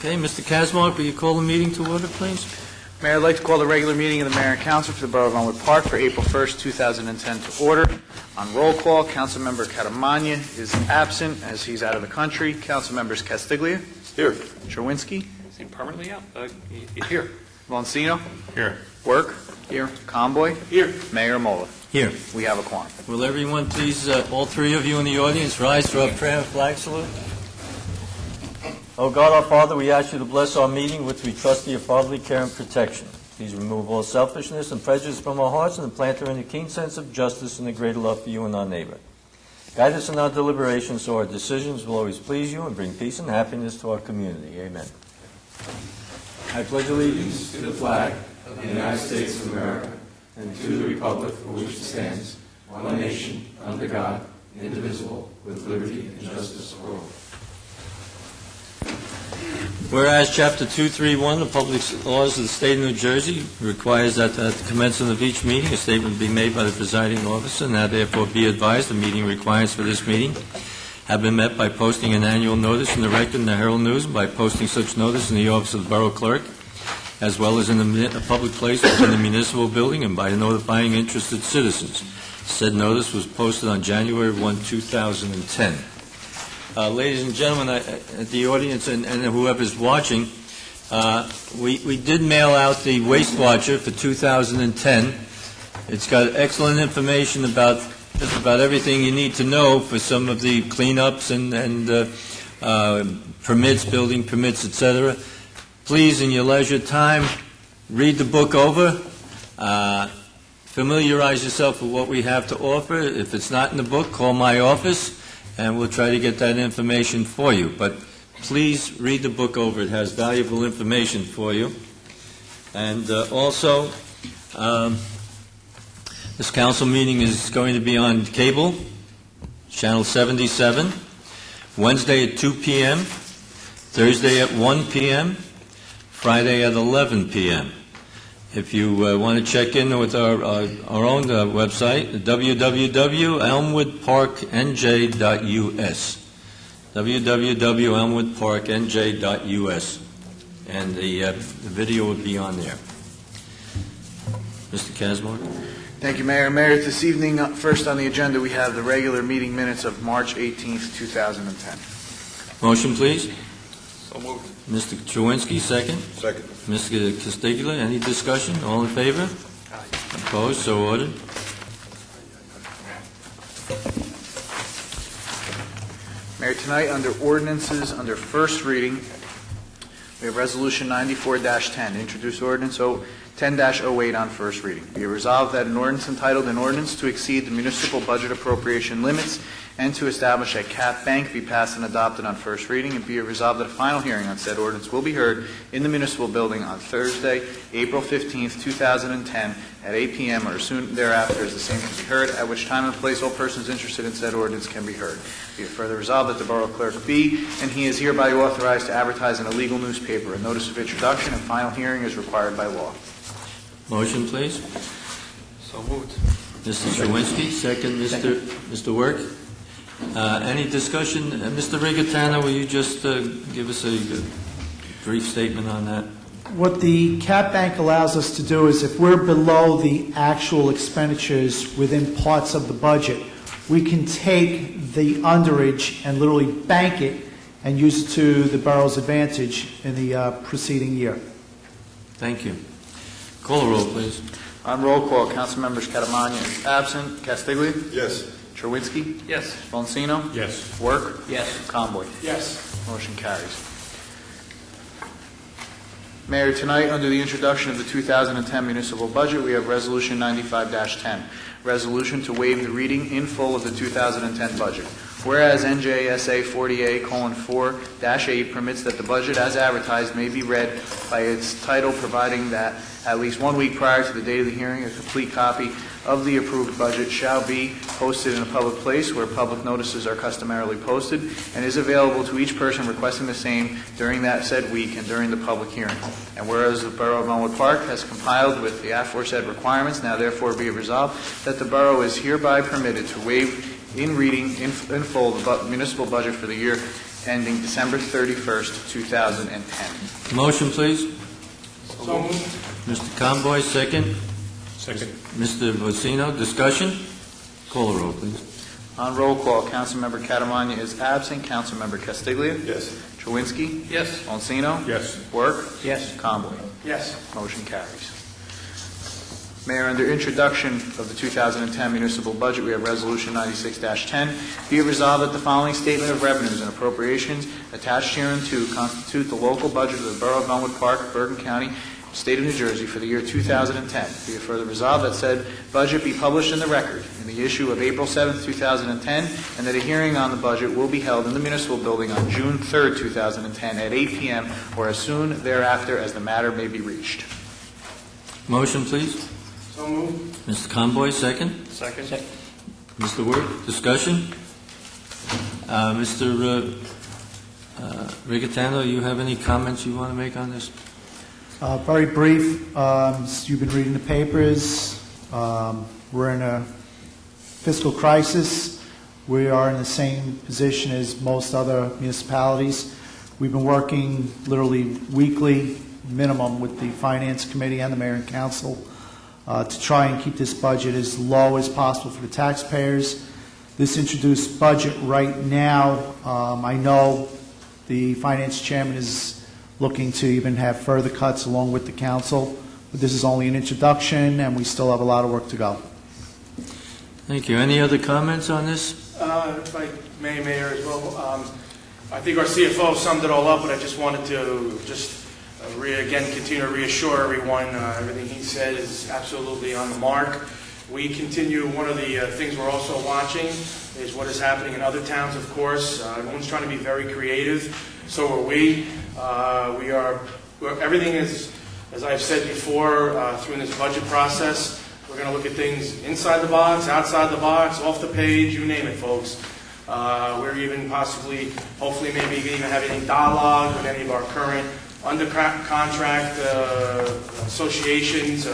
Okay, Mr. Kazmark, will you call the meeting to order, please? Mayor, I'd like to call the regular meeting of the Mayor and Council for the Borough of Elmwood Park for April 1st, 2010 to order. On roll call, Councilmember Catamagna is absent as he's out of the country. Councilmembers Castiglia. Here. Sherwinski. Is he permanently out? Here. Monsino. Here. Work. Here. Conboy. Here. Mayor Mola. Here. We have a quorum. Will everyone please, all three of you in the audience, rise for our prayer and flag salute? Oh God, our Father, we ask you to bless our meeting, which we trust to your fatherly care and protection. Please remove all selfishness and prejudice from our hearts and implant in a keen sense of justice and a greater love for you and our neighbor. Guide us in our deliberations so our decisions will always please you and bring peace and happiness to our community. Amen. I pledge allegiance to the flag of the United States of America and to the republic for which it stands, one nation, under God, indivisible, with liberty and justice for all. Whereas Chapter 231 of the Public Laws of the State of New Jersey requires that at the commencement of each meeting, a statement be made by the presiding officer. Now, therefore, be advised the meeting requirements for this meeting have been met by posting an annual notice in the Record and the Herald News and by posting such notice in the office of the Borough Clerk, as well as in a public place within the municipal building and by notifying interested citizens. Said notice was posted on January 1, 2010. Ladies and gentlemen, the audience and whoever's watching, we did mail out the Waste Watcher for 2010. It's got excellent information about just about everything you need to know for some of the cleanups and permits, building permits, etc. Please, in your leisure time, read the book over. Familiarize yourself with what we have to offer. If it's not in the book, call my office, and we'll try to get that information for you. But please read the book over. It has valuable information for you. And also, this council meeting is going to be on cable, Channel 77, Wednesday at 2 p.m., Thursday at 1 p.m., Friday at 11 p.m. If you want to check in with our own website, www.elmwoodparknj.us, www.elmwoodparknj.us, and the video will be on there. Mr. Kazmark. Thank you, Mayor. Mayor, this evening, first on the agenda, we have the regular meeting minutes of March 18th, 2010. Motion, please. So moved. Mr. Chewinski, second. Second. Mr. Castiglia, any discussion? All in favor? Opposed? So ordered. Mayor, tonight under ordinances, under first reading, we have Resolution 94-10, introduce ordinance 10-08 on first reading. Be it resolved that an ordinance entitled an ordinance to exceed the municipal budget appropriation limits and to establish a cap bank be passed and adopted on first reading, and be it resolved that a final hearing on said ordinance will be heard in the municipal building on Thursday, April 15th, 2010 at 8 p.m. or soon thereafter as the same can be heard, at which time and place all persons interested in said ordinance can be heard. Be it further resolved that the Borough Clerk be and he is hereby authorized to advertise in a legal newspaper. A notice of introduction and final hearing is required by law. Motion, please. So moved. Mr. Chewinski, second. Mr. Work. Any discussion? Mr. Rigatano, will you just give us a brief statement on that? What the cap bank allows us to do is if we're below the actual expenditures within parts of the budget, we can take the underage and literally bank it and use it to the borough's advantage in the preceding year. Thank you. Call the roll, please. On roll call, Councilmembers Catamagna is absent. Castiglia? Yes. Cherwinsky? Yes. Monsino? Yes. Work? Yes. Conboy? Yes. Motion carries. Mayor, tonight, under the introduction of the 2010 municipal budget, we have Resolution 95-10, resolution to waive the reading in full of the 2010 budget. Whereas NJSA 40A:4-8 permits that the budget as advertised may be read by its title, providing that at least 1 week prior to the date of the hearing, a complete copy of the approved budget shall be posted in a public place where public notices are customarily posted and is available to each person requesting the same during that said week and during the public hearing. And whereas the Borough of Elmwood Park has complied with the aforesaid requirements, now therefore be it resolved that the Borough is hereby permitted to waive in reading in full the municipal budget for the year ending December 31st, 2010. Motion, please. So moved. Mr. Conboy, second. Second. Mr. Vocino, discussion? Call the roll, please. On roll call, Councilmember Catamagna is absent. Councilmember Castiglia? Yes. Chawinski? Yes. Alcino? Yes. Work? Yes. Conboy. Yes. Motion carries. Mayor, under introduction of the 2010 municipal budget, we have Resolution 96-10. Be it resolved that the following statement of revenues and appropriations attached hereunto constitute the local budget of the Borough of Elmwood Park, Bergen County, State of New Jersey for the year 2010. Be it further resolved that said budget be published in the record in the issue of April 7, 2010, and that a hearing on the budget will be held in the municipal building on June 3, 2010 at 8 p.m. or as soon thereafter as the matter may be reached. Motion, please. So moved. Mr. Conboy, second. Second. Mr. Work, discussion? Mr. Rigatano, you have any comments you want to make on this? Very brief. You've been reading the papers. We're in a fiscal crisis. We are in the same position as most other municipalities. We've been working literally weekly, minimum, with the Finance Committee and the Mayor and Council to try and keep this budget as low as possible for the taxpayers. This introduced budget right now, I know the Finance Chairman is looking to even have further cuts along with the Council, but this is only an introduction, and we still have a lot of work to go. Thank you. Any other comments on this? If I may, Mayor, as well, I think our CFO summed it all up, but I just wanted to again continue to reassure everyone everything he said is absolutely on the mark. We continue, one of the things we're also watching is what is happening in other towns, of course. Everyone's trying to be very creative, so are we. Everything is, as I've said before, through this budget process, we're going to look at things inside the box, outside the box, off the page, you name it, folks. We're even possibly, hopefully maybe even having a dialogue with any of our current under contract associations.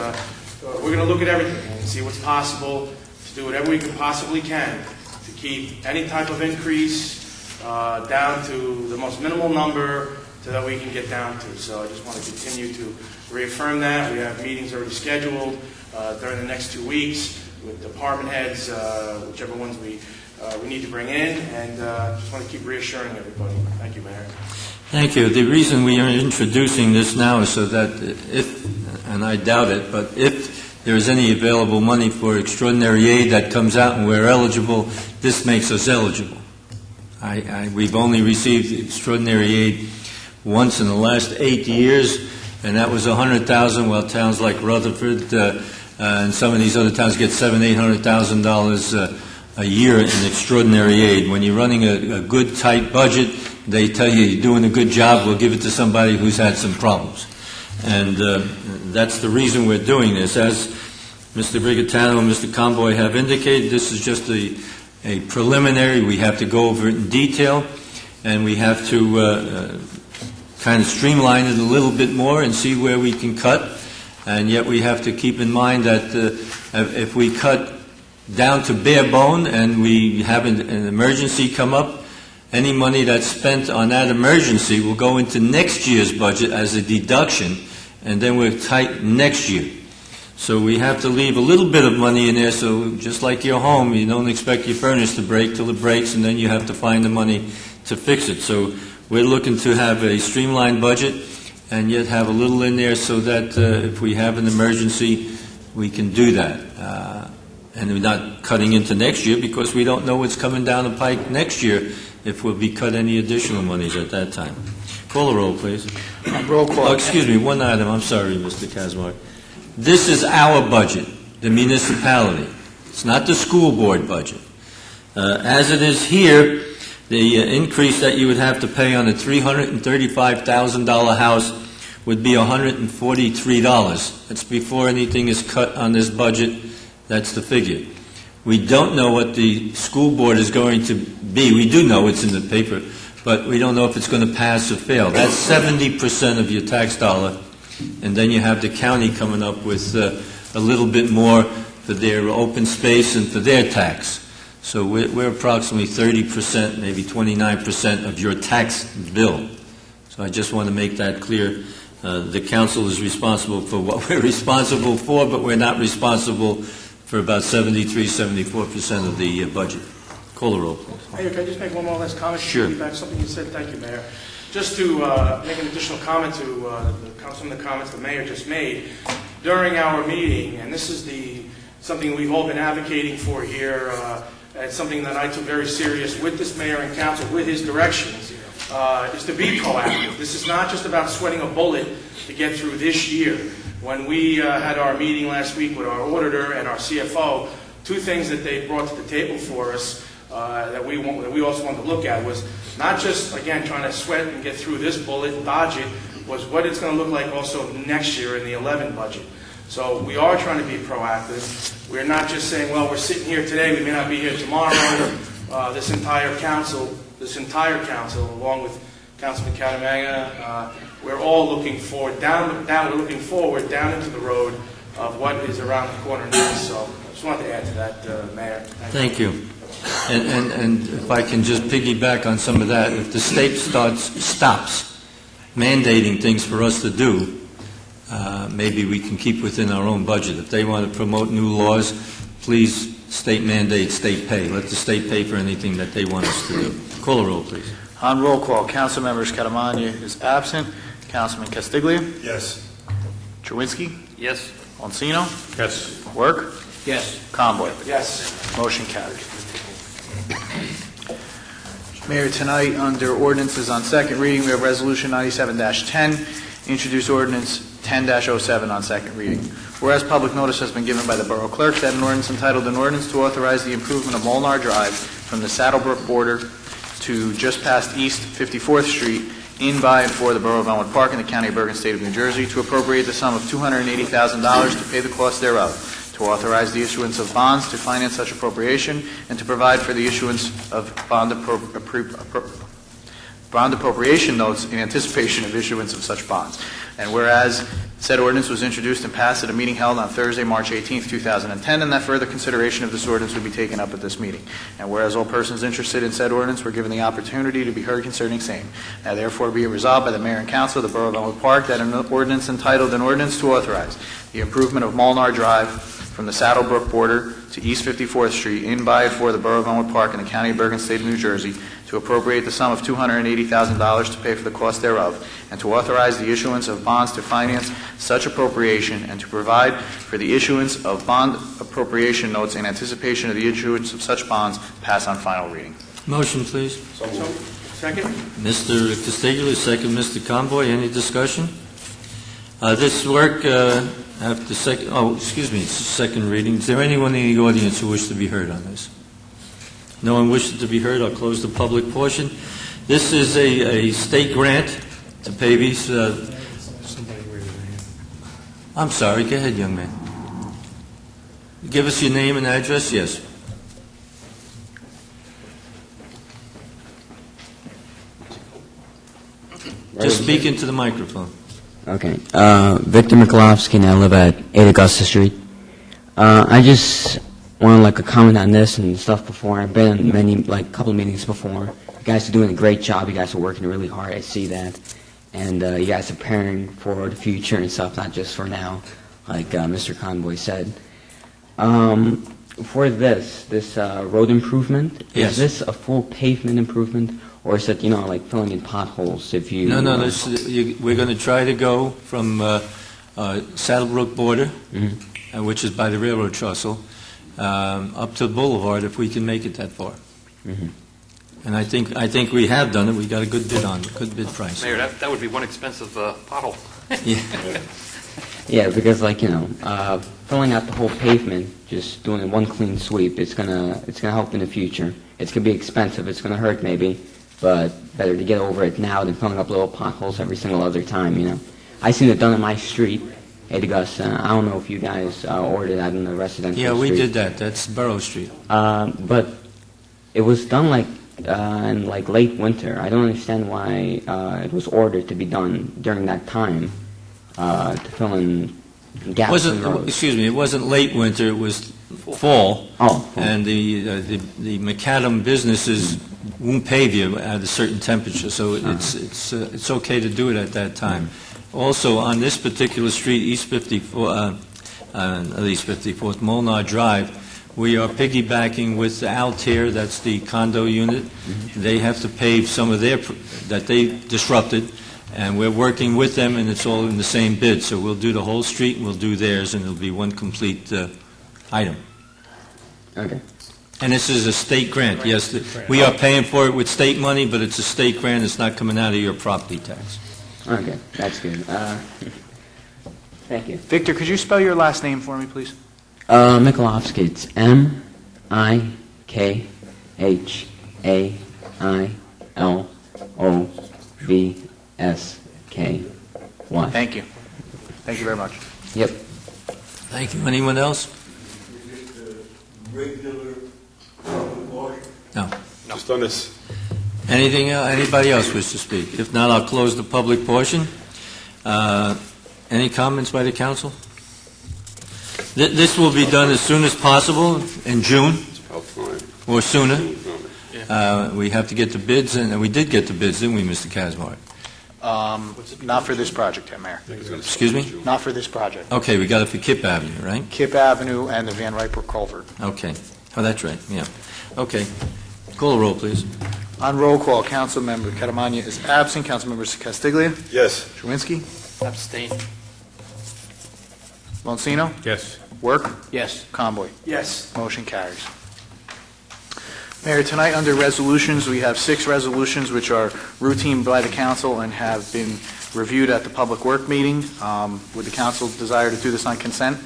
We're going to look at everything and see what's possible to do whatever we can possibly can to keep any type of increase down to the most minimal number so that we can get down to. So I just want to continue to reaffirm that. We have meetings already scheduled during the next 2 weeks with department heads, whichever ones we need to bring in, and just want to keep reassuring everybody. Thank you, Mayor. Thank you. The reason we are introducing this now is so that if, and I doubt it, but if there is any available money for extraordinary aid that comes out and we're eligible, this makes us eligible. We've only received extraordinary aid once in the last 8 years, and that was $100,000, while towns like Rutherford and some of these other towns get $700,000-800,000 a year in extraordinary aid. When you're running a good, tight budget, they tell you you're doing a good job, we'll give it to somebody who's had some problems. And that's the reason we're doing this. As Mr. Brigatano and Mr. Conboy have indicated, this is just a preliminary. We have to go over it in detail, and we have to kind of streamline it a little bit more and see where we can cut. And yet we have to keep in mind that if we cut down to bare bone and we have an emergency come up, any money that's spent on that emergency will go into next year's budget as a deduction, and then we're tight next year. So we have to leave a little bit of money in there, so just like your home, you don't expect your furnace to break till it breaks, and then you have to find the money to fix it. So we're looking to have a streamlined budget and yet have a little in there so that if we have an emergency, we can do that. And we're not cutting into next year because we don't know what's coming down the pike next year if we'll be cut any additional monies at that time. Call the roll, please. Roll call. Oh, excuse me, one item. I'm sorry, Mr. Kazmark. This is our budget, the municipality. It's not the school board budget. As it is here, the increase that you would have to pay on a $335,000 house would be $143. That's before anything is cut on this budget. That's the figure. We don't know what the school board is going to be. We do know it's in the paper, but we don't know if it's going to pass or fail. That's 70% of your tax dollar, and then you have the county coming up with a little bit more for their open space and for their tax. So we're approximately 30%, maybe 29% of your tax bill. So I just want to make that clear. The council is responsible for what we're responsible for, but we're not responsible for about 74% of the budget. Call the roll, please. Mayor, can I just make one more last comment? Sure. Back to something you said. Thank you, Mayor. Just to make an additional comment to some of the comments the mayor just made during our meeting, and this is something we've all been advocating for here. It's something that I took very serious with this mayor and council, with his directions, is to be proactive. This is not just about sweating a bullet to get through this year. When we had our meeting last week with our auditor and our CFO, two things that they brought to the table for us that we also wanted to look at was not just, again, trying to sweat and get through this bullet and dodge it, was what it's going to look like also next year in the 11 budget. So we are trying to be proactive. We're not just saying, well, we're sitting here today, we may not be here tomorrow. This entire council, along with Councilman Catamanga, we're all looking forward, down into the road of what is around the corner now. So I just wanted to add to that, Mayor. Thank you. And if I can just piggyback on some of that, if the state stops mandating things for us to do, maybe we can keep within our own budget. If they want to promote new laws, please state mandate, state pay. Let the state pay for anything that they want us to do. Call the roll, please. On roll call, Council members Catamagna is absent. Councilman Castiglia. Yes. Chewinski. Yes. Oncino. Yes. Work. Yes. Conboy. Yes. Motion carried. Mayor, tonight, under ordinances on second reading, we have Resolution 97-10, introduce ordinance 10-07 on second reading. Whereas public notice has been given by the Borough Clerk that an ordinance entitled an ordinance to authorize the improvement of Molnar Drive from the Saddlebrook border to just past East 54th Street in, by, and for the Borough of Elmwood Park in the County of Bergen, State of New Jersey, to appropriate the sum of $280,000 to pay the cost thereof, to authorize the issuance of bonds to finance such appropriation, and to provide for the issuance of bond appropriation notes in anticipation of issuance of such bonds. And whereas said ordinance was introduced and passed at a meeting held on Thursday, March 18, 2010, and that further consideration of this ordinance would be taken up at this meeting. And whereas all persons interested in said ordinance were given the opportunity to be heard concerning same. Now therefore be it resolved by the Mayor and Council of the Borough of Elmwood Park that an ordinance entitled an ordinance to authorize the improvement of Molnar Drive from the Saddlebrook border to East 54th Street in, by, and for the Borough of Elmwood Park in the County of Bergen, State of New Jersey, to appropriate the sum of $280,000 to pay for the cost thereof, and to authorize the issuance of bonds to finance such appropriation, and to provide for the issuance of bond appropriation notes in anticipation of the issuance of such bonds, pass on final reading. Motion, please. So, second? Mr. Castiglia, second. Mr. Conboy, any discussion? This work, after second reading. Is there anyone in the audience who wishes to be heard on this? No one wishes to be heard. I'll close the public portion. This is a state grant to pay these. I'm sorry. Go ahead, young man. Give us your name and address. Yes. Just speak into the microphone. Okay. Victor Mikulovsky, and I live at 8 Augusta Street. I just want a comment on this and stuff before. I've been in many, couple of meetings before. You guys are doing a great job. You guys are working really hard. I see that. And you guys are preparing for the future and stuff, not just for now, like Mr. Conboy said. For this road improvement, Yes. is this a full pavement improvement? Or is it, filling in potholes if you... No. We're going to try to go from Saddlebrook border, which is by the railroad trestle, up to the boulevard if we can make it that far. Mhm. And I think we have done it. We got a good bid on it, good bid price. Mayor, that would be one expensive pothole. Yeah. Yeah, because filling out the whole pavement, just doing one clean sweep, it's gonna help in the future. It's gonna be expensive. It's gonna hurt maybe, but better to get over it now than filling up little potholes every single other time. I seen it done on my street, 8 Augusta. I don't know if you guys ordered that in the residential Yeah, we street. did that. That's Borough Street. But it was done in late winter. I don't understand why it was ordered to be done during that time to fill in gaps in the road. It wasn't late winter. It was fall, Oh, and the macadam businesses won't pave you at a certain temperature, so it's okay to do it at that time. Also, on this particular street, East 54th, Molnar Drive, we are piggybacking with Altair, that's the condo unit. They have to pave some of their, that they disrupted, and we're working with them, and it's all in the same bid. So we'll do the whole street, and we'll do theirs, and it'll be one complete item. okay. And this is a state grant, yes. We are paying for it with state money, but it's a state grant, it's not coming out of your property tax. Okay, that's good. Thank you. Victor, could you spell your last name for me, please? Mikulovsky, it's Mikailovsky. Thank you. Thank you very much. Yep. Thank you. Anyone else? No. Just on this. Anything, anybody else wish to speak? If not, I'll close the public portion. Any comments by the council? This will be done as soon as possible, in June or sooner. We have to get the bids, and we did get the bids, didn't we, Mr. Kazmar? Not for this project, Mayor. Excuse me? Not for this project. Okay, we got it for Kip Avenue, right? Kip Avenue and the Van Riper Culvert. Okay. Oh, that's right, yeah. Okay. Call the roll, please. On roll call, Councilmember Catamagna is absent. Councilmember Castiglia. Yes. Chewinski. Abstain. Monsino. Yes. Work. Yes. Conboy. Yes. Motion carries. Mayor, tonight under resolutions, we have 6 resolutions which are routine by the council and have been reviewed at the public work meeting. Would the council desire to do this on consent?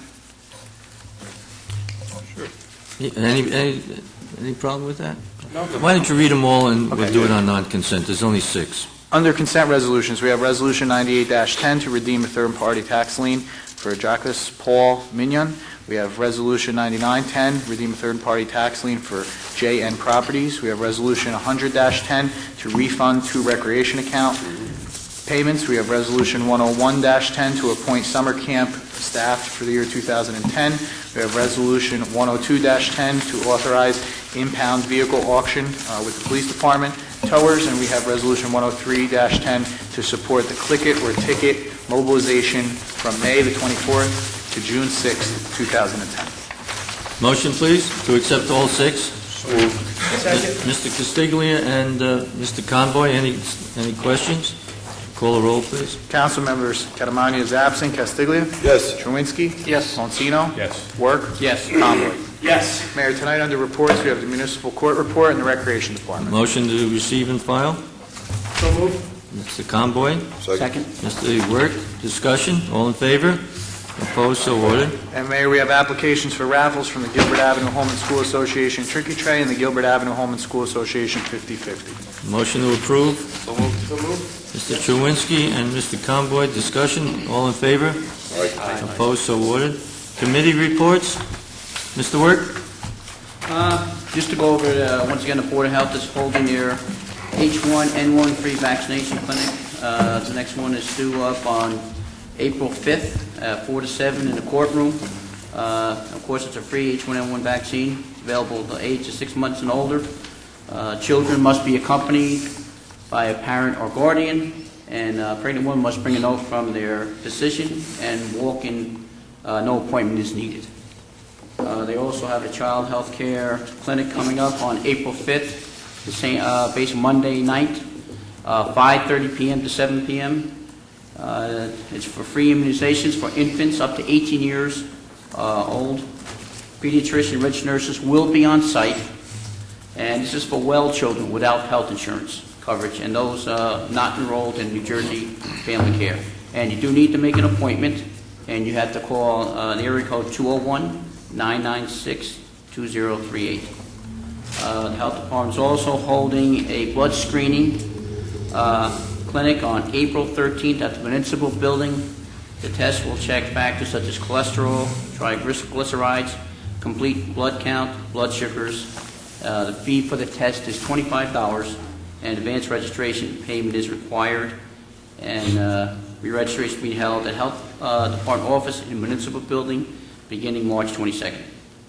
Any problem with that? No. Why don't you read them all, and we'll Okay. do it on non-consent. There's only 6. Under consent resolutions, we have Resolution 98-10 to redeem a third-party tax lien for Jacques Paul Mignon. We have Resolution 99-10, redeem a third-party tax lien for JN Properties. We have Resolution 100-10 to refund 2 recreation account payments. We have Resolution 101-10 to appoint summer camp staff for the year 2010. We have Resolution 102-10 to authorize impound vehicle auction with the police department, towers, and we have Resolution 103-10 to support the Click It or Ticket mobilization from May the 24th to June 6th, 2010. Motion, please, to accept all 6. Mr. Castiglia and Mr. Conboy, any questions? Call the roll, please. Council members, Catamagna is absent. Castiglia. Yes. Chewinski. Yes. Monsino. Yes. Work. Yes. Conboy. Yes. Mayor, tonight under reports, we have the municipal court report and the recreation department. Motion to receive and file. So moved. Mr. Conboy. Second. Mr. Work, discussion, all in favor? Opposed, so ordered. And Mayor, we have applications for raffles from the Gilbert Avenue Home and School Association Tricky Tray and the Gilbert Avenue Home and School Association 50/50. Motion to approve. So moved. So moved. Mr. Chewinski and Mr. Conboy, discussion, all in favor? Opposed, so ordered. Committee reports. Mr. Work? Just to go over, once again, the Board of Health is holding their H1N1 free vaccination clinic. The next one is due up on April 5th, 4 to 7 in the courtroom. Of course, it's a free H1N1 vaccine available to age of 6 months and older. Children must be accompanied by a parent or guardian, and a pregnant woman must bring a note from their physician and walk in, no appointment is needed. They also have a child health care clinic coming up on April 5th, the same, based Monday night, 5:30 p.m. to 7 p.m. It's for free immunizations for infants up to 18 years old. Pediatrician, registered nurses will be on site, and this is for well children without health insurance coverage and those not enrolled in New Jersey Family Care. And you do need to make an appointment, and you have to call the area code 201-996-2038. The health department is also holding a blood screening clinic on April 13th at the municipal building. The test will check factors such as cholesterol, triglycerides, complete blood count, blood sugars. The fee for the test is $25, and advance registration payment is required. And re-registration will be held at Health Department office in the municipal building beginning March 22nd.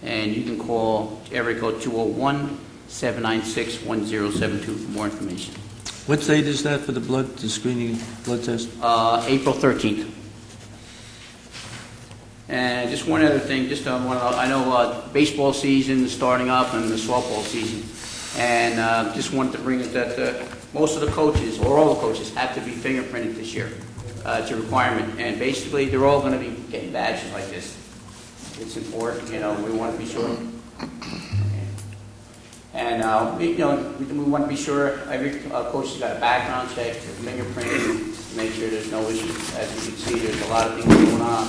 and you can call area code 201-796-1072 for more information. What date is that for the screening blood test? April 13th. And just one other thing, I know baseball season is starting up and the softball season, and just wanted to bring it that most of the coaches, or all the coaches, have to be fingerprinted this year. It's a requirement, and basically they're all going to be getting badges like this. It's important, we want to be sure. And we want to be sure every coach has got a background check, fingerprinting, to make sure there's no issues. As you can see, there's a lot of things going on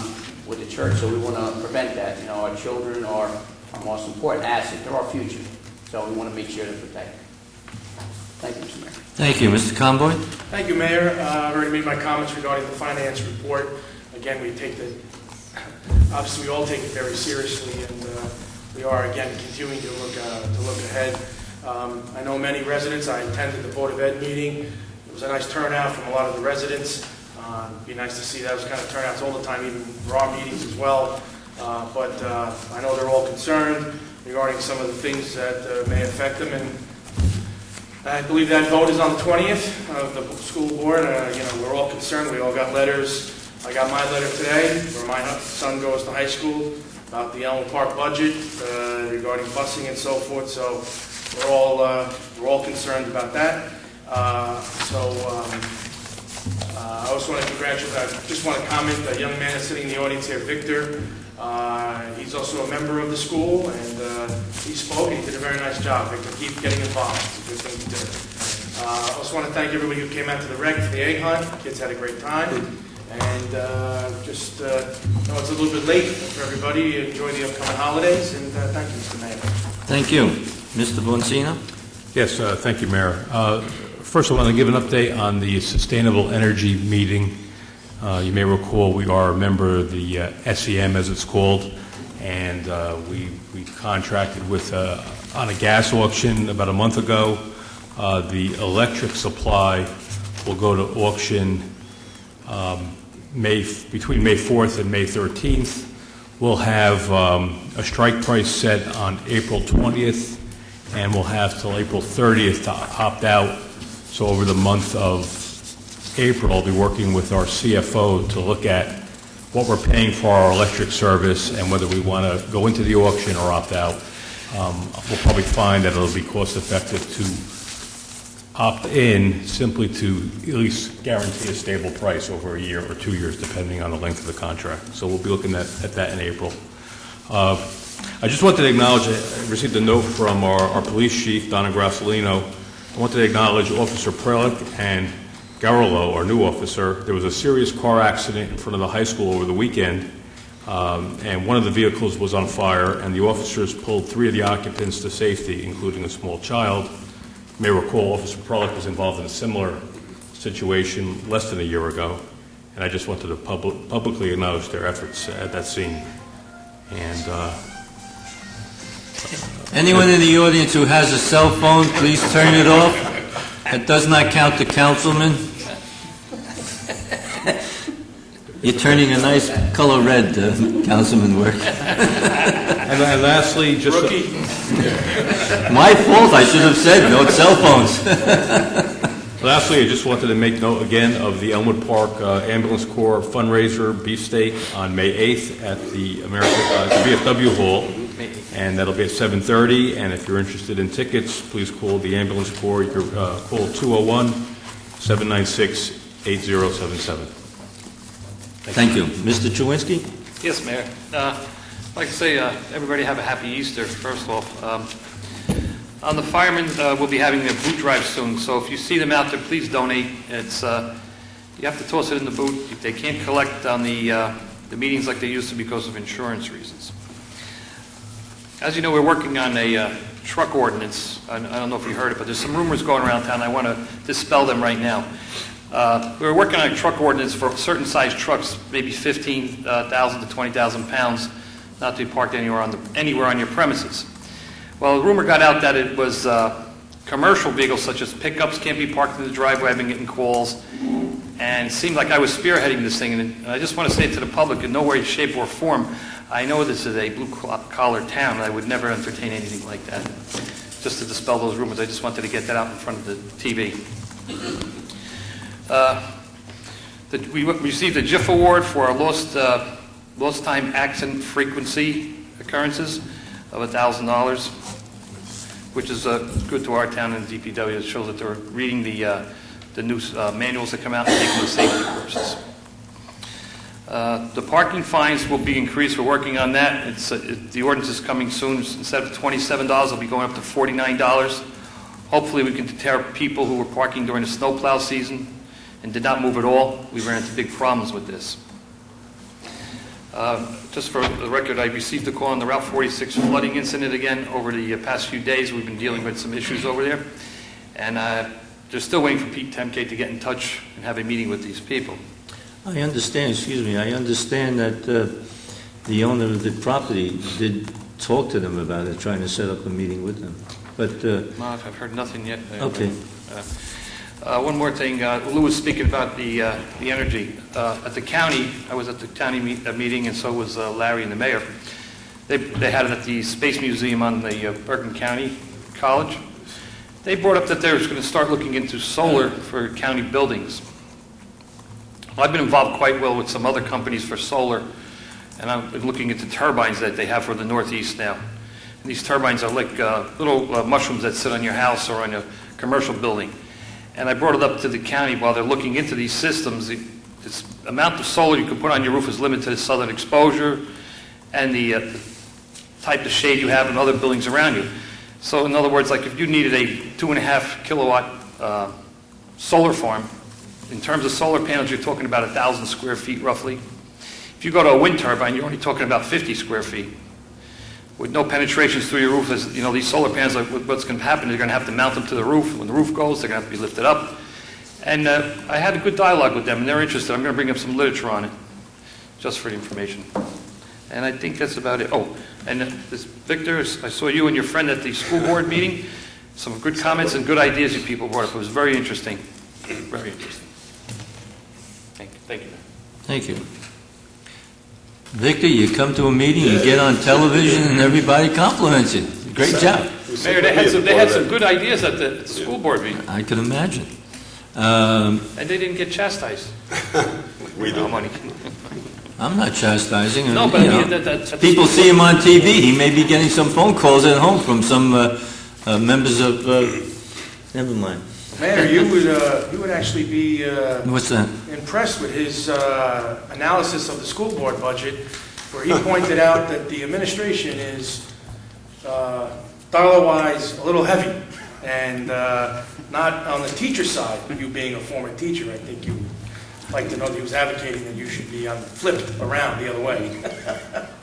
with the church, so we want to prevent that. Our children are our most important asset. They're our future, so we want to make sure to protect them. Thank you, Mr. Mayor. Thank you. Mr. Conboy? Thank you, Mayor. I've already made my comments regarding the finance report. Again, obviously we all take it very seriously, and we are, again, continuing to look ahead. I know many residents. I attended the Board of Ed meeting. It was a nice turnout from a lot of the residents. It'd be nice to see those kind of turnouts all the time, even for our meetings as well. But I know they're all concerned regarding some of the things that may affect them, and I believe that vote is on the 20th of the school board. We're all concerned. We all got letters. I got my letter today where my son goes to high school about the Elmwood Park budget regarding busing and so forth. So we're all concerned about that. I also want to congratulate. I just want to comment. A young man that's sitting in the audience here, Victor. He's also a member of the school, and he spoke, and he did a very nice job. Victor, keep getting involved. It's a good thing to do. I also want to thank everybody who came out to the rec for the egg hunt. Kids had a great time. And it's a little bit late for everybody. Enjoy the upcoming holidays, and thank you, Mr. Mayor. Thank you. Mr. Boncino? Yes, thank you, Mayor. First, I want to give an update on the Sustainable Energy meeting. You may recall we are a member of the SEM, as it's called, and we contracted with on a gas auction about a month ago. The electric supply will go to auction between May 4th and May 13th. We'll have a strike price set on April 20th, and we'll have till April 30th to opt out. So over the month of April, I'll be working with our CFO to look at what we're paying for our electric service and whether we want to go into the auction or opt out. We'll probably find that it'll be cost effective to opt in, simply to at least guarantee a stable price over a year or 2 years, depending on the length of the contract. So we'll be looking at that in April. I just wanted to acknowledge, I received a note from our police chief, Donna Grassolino. I wanted to acknowledge Officer Prelick and Garolo, our new officer. There was a serious car accident in front of the high school over the weekend, and one of the vehicles was on fire, and the officers pulled 3 of the occupants to safety, including a small child. You may recall Officer Prelick was involved in a similar situation less than a year ago, and I just wanted to publicly acknowledge their efforts at that scene. And Anyone in the audience who has a cell phone, please turn it off. It does not count the councilman. You're turning a nice color red, Councilman Work. and lastly, just Rookie. My fault, I should have said no cell phones. lastly, I just wanted to make note again of the Elmwood Park Ambulance Corps fundraiser beefsteak on May 8th at the VFW Hall, and that'll be at 7:30. And if you're interested in tickets, please call the Ambulance Corps. You can call 201-796-8077. Thank you. Mr. Chewinski? Yes, Mayor. I'd like to say everybody have a happy Easter, first off. On the firemen, we'll be having a boot drive soon, so if you see them out there, please donate. It's you have to toss it in the boot. They can't collect on the meetings like they used to because of insurance reasons. As you know, we're working on a truck ordinance. I don't know if you heard it, but there's some rumors going around town. I want to dispel them right now. We're working on a truck ordinance for certain size trucks, maybe 15,000 to 20,000 pounds, not to be parked anywhere on your premises. Well, the rumor got out that it was commercial vehicles such as pickups can't be parked in the driveway. I've been getting calls. and it seemed like I was spearheading this thing, and I just want to say to the public, in no way, shape, or form, I know this is a blue-collar town, and I would never entertain anything like that. Just to dispel those rumors, I just wanted to get that out in front of the TV. We received a JIF award for our lost time accident frequency occurrences of $1,000, which is good to our town and DPW. It shows that they're reading the new manuals that come out and taking the safety courses. The parking fines will be increased. We're working on that. The ordinance is coming soon. Instead of $27, it'll be going up to $49. Hopefully, we can deter people who were parking during the snowplow season and did not move at all. We ran into big problems with this. Just for the record, I received a call on the Route 46 flooding incident again over the past few days. We've been dealing with some issues over there. And they're still waiting for Pete Temke to get in touch and have a meeting with these people. I understand that the owner of the property did talk to them about it, trying to set up a meeting with them. But No, I've heard nothing yet. Okay. One more thing. Lou was speaking about the energy. At the county, I was at the county meeting, and so was Larry and the mayor. They had it at the Space Museum on the Bergen County College. They brought up that they were going to start looking into solar for county buildings. I've been involved quite well with some other companies for solar, and I've been looking into turbines that they have for the Northeast now. And these turbines are like little mushrooms that sit on your house or on a commercial building. And I brought it up to the county while they're looking into these systems. The amount of solar you can put on your roof is limited to the southern exposure and the type of shade you have in other buildings around you. So in other words, like if you needed a 2.5 kilowatt solar farm, in terms of solar panels, you're talking about 1,000 square feet roughly. If you go to a wind turbine, you're only talking about 50 square feet. With no penetrations through your roof, as you know, these solar panels, what's going to happen, they're going to have to mount them to the roof. When the roof goes, they're going to have to be lifted up. And I had a good dialogue with them, and they're interested. I'm going to bring up some literature on it, just for the information. And I think that's about it. Oh, and this, Victor, I saw you and your friend at the school board meeting. Some good comments and good ideas you people brought up. It was very interesting. Very interesting. Thank you. thank you. Victor, you come to a meeting, you get on television, and everybody compliments you. Great job. Mayor, they had some good ideas at the school board meeting, I can imagine. and they didn't get chastised. We No do. money. I'm not chastising. No, but I you mean, know. that's People see him on TV. He may be getting some phone calls at home from some members of. Never mind. Mayor, you would actually be What's that? impressed with his analysis of the school board budget, where he pointed out that the administration is dollar-wise a little heavy, and not on the teacher side. You being a former teacher, I think you'd like to know that he was advocating that you should be flipped around the other way.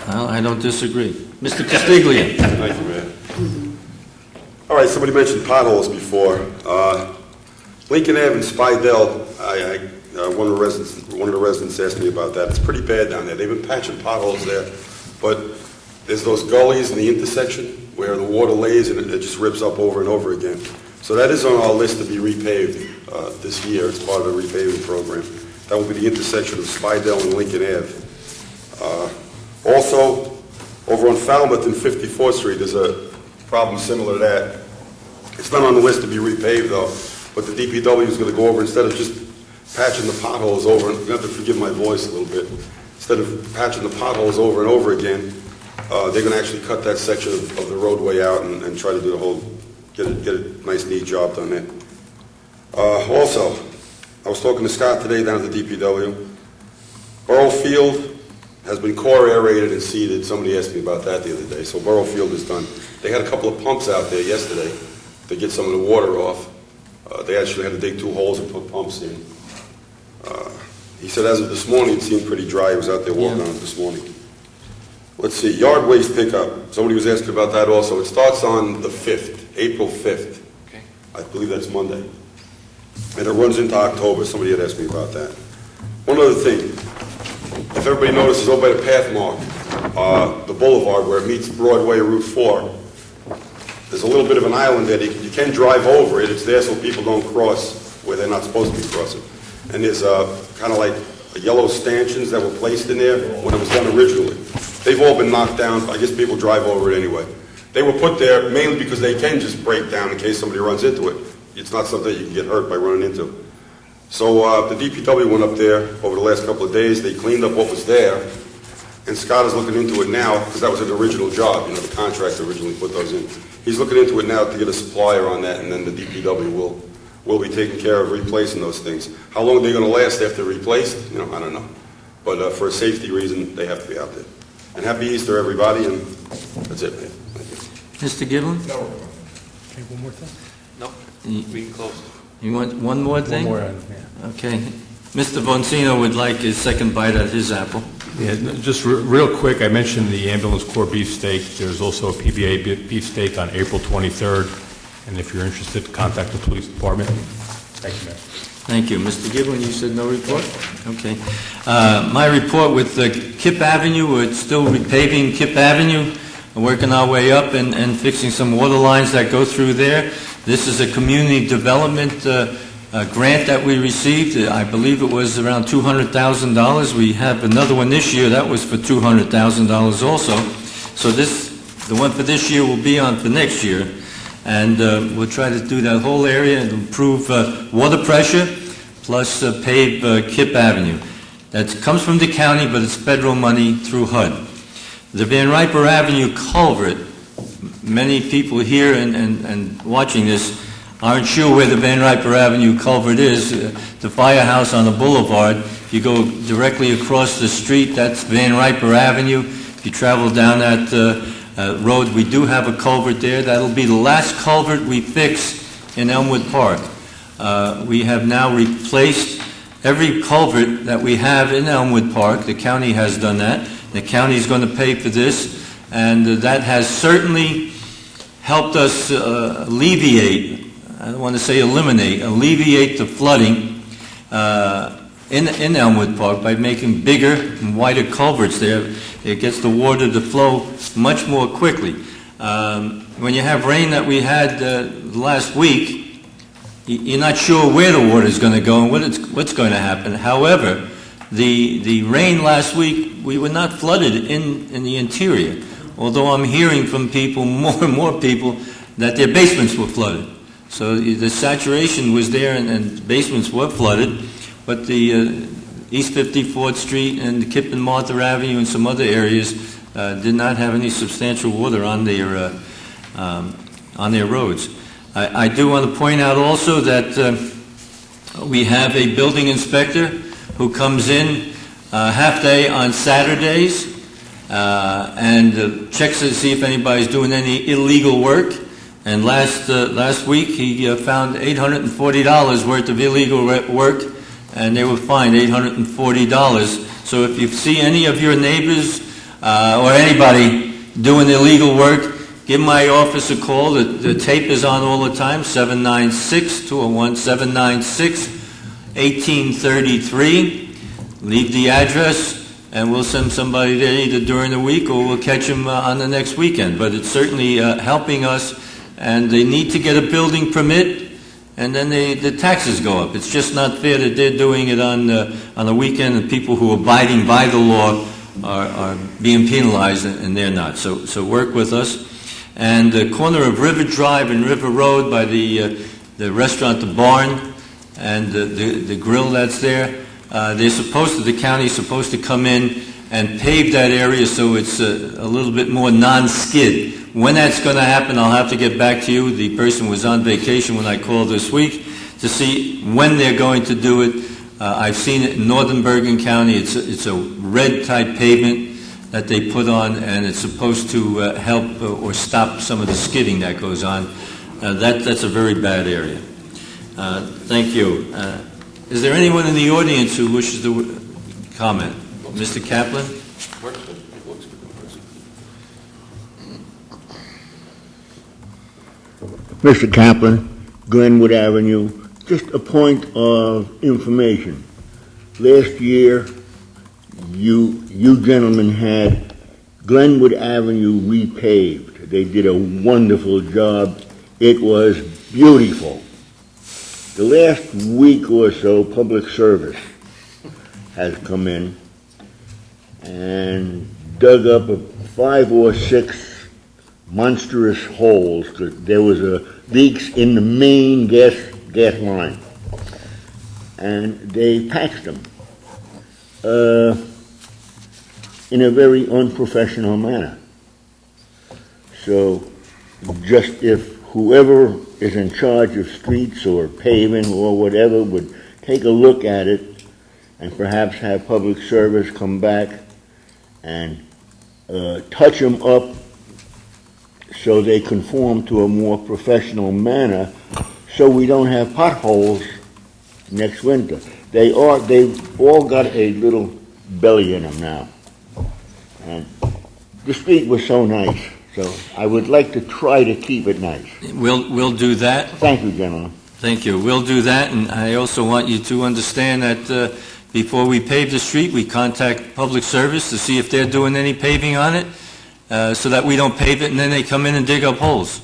Well, I don't disagree. Mr. Castiglia. Thank you, man. All right, somebody mentioned potholes before. Lincoln Ave and Spidell, one of the residents asked me about that. It's pretty bad down there. They've been patching potholes there, but there's those gullies in the intersection where the water lays and it just rips up over and over again. So that is on our list to be repaved this year. It's part of the repaving program. That will be the intersection of Spidell and Lincoln Ave. Also, over on Falmouth and 54th Street, there's a problem similar to that. It's not on the list to be repaved, though, but the DPW is going to go over, instead of just patching the potholes over, you have to forgive my voice a little bit, instead of patching the potholes over and over again, they're going to actually cut that section of the roadway out and try to do the whole, get a nice, neat job done there. Also, I was talking to Scott today down at the DPW. Borough Field has been core aerated and seeded. Somebody asked me about that the other day. So Borough Field is done. They had a couple of pumps out there yesterday to get some of the water off. They actually had to dig 2 holes and put pumps in. He said as of this morning it seemed pretty dry. He was out there walking on it this morning. Let's see, yard waste pickup. Somebody was asking about that also. It starts on the 5th, April 5th. Okay. I believe that's Monday. And it runs into October. Somebody had asked me about that. One other thing. If everybody notices over by the path mark, the boulevard where it meets Broadway Route 4, there's a little bit of an island there. You can drive over it. It's there so people don't cross where they're not supposed to be crossing. and there's kind of like yellow stanchions that were placed in there when it was done originally. They've all been knocked down. I guess people drive over it anyway. They were put there mainly because they can just break down in case somebody runs into it. It's not something you can get hurt by running into. So the DPW went up there over the last couple of days. They cleaned up what was there, and Scott is looking into it now because that was an original job. You know, the contractor originally put those in. He's looking into it now to get a supplier on that, and then the DPW will be taking care of replacing those things. How long they're going to last after replaced, you know, I don't know. But for a safety reason, they have to be out there. And happy Easter, everybody, and that's it, man. Thank you. Mr. Giblin? No. Okay, one more thing? No, we can close. You want one more thing? One more item, yeah. Okay. Mr. Boncino would like his second bite at his apple. Yeah, just real quick, I mentioned the ambulance corps beefsteak. There's also a PBA beefsteak on April 23rd, and if you're interested, contact the police department. Thank you, Mayor. Thank you. Mr. Giblin, you said no report? Okay. My report with Kip Avenue, we're still repaving Kip Avenue, working our way up and fixing some water lines that go through there. This is a community development grant that we received. I believe it was around $200,000. We have another one this year. That was for $200,000 also. So the one for this year will be on for next year. And we'll try to do that whole area and improve water pressure, plus pave Kip Avenue. That comes from the county, but it's federal money through HUD. The Van Riper Avenue culvert, many people here and watching this aren't sure where the Van Riper Avenue culvert is. The firehouse on the boulevard, if you go directly across the street, that's Van Riper Avenue. If you travel down that road, we do have a culvert there. That'll be the last culvert we fix in Elmwood Park. We have now replaced every culvert that we have in Elmwood Park. The county has done that. The county is going to pay for this, and that has certainly helped us alleviate, I don't want to say eliminate, alleviate the flooding in Elmwood Park by making bigger and wider culverts there. It gets the water to flow much more quickly. When you have rain that we had last week, you're not sure where the water is going to go and what's going to happen. However, the rain last week, we were not flooded in the interior, although I'm hearing from people, more and more people, that their basements were flooded. So the saturation was there and basements were flooded, but the East 54th Street and the Kip and Martha Avenue and some other areas did not have any substantial water on their roads. I do want to point out also that we have a building inspector who comes in half-day on Saturdays and checks to see if anybody's doing any illegal work. And last week he found $840 worth of illegal work, and they were fined $840. So if you see any of your neighbors or anybody doing illegal work, give my office a call. The tape is on all the time, 796-201-796-1833. Leave the address, and we'll send somebody there either during the week or we'll catch them on the next weekend. But it's certainly helping us, and they need to get a building permit, and then the taxes go up. It's just not fair that they're doing it on the weekend, and people who are abiding by the law are being penalized, and they're not. So work with us. And the corner of River Drive and River Road by the restaurant, The Barn, and the grill that's there, the county's supposed to come in and pave that area so it's a little bit more non-skid. When that's going to happen, I'll have to get back to you. The person was on vacation when I called this week to see when they're going to do it. I've seen it in northern Bergen County. It's a red-type pavement that they put on, and it's supposed to help or stop some of the skidding that goes on. That's a very bad area. Thank you. Is there anyone in the audience who wishes to comment? Mr. Kaplan? Mr. Kaplan, Glenwood Avenue. Just a point of information. Last year, you gentlemen had Glenwood Avenue repaved. They did a wonderful job. It was beautiful. The last week or so, Public Service has come in and dug up 5 or 6 monstrous holes, because there was leaks in the main gas line, and they patched them in a very unprofessional manner. So just if whoever is in charge of streets or paving or whatever would take a look at it and perhaps have Public Service come back and touch them up so they conform to a more professional manner, so we don't have potholes next winter. They've all got a little belly in them now. And the street was so nice, so I would like to try to keep it nice. We'll do that. Thank you, gentlemen. Thank you. We'll do that, and I also want you to understand that before we pave the street, we contact Public Service to see if they're doing any paving on it, so that we don't pave it and then they come in and dig up holes.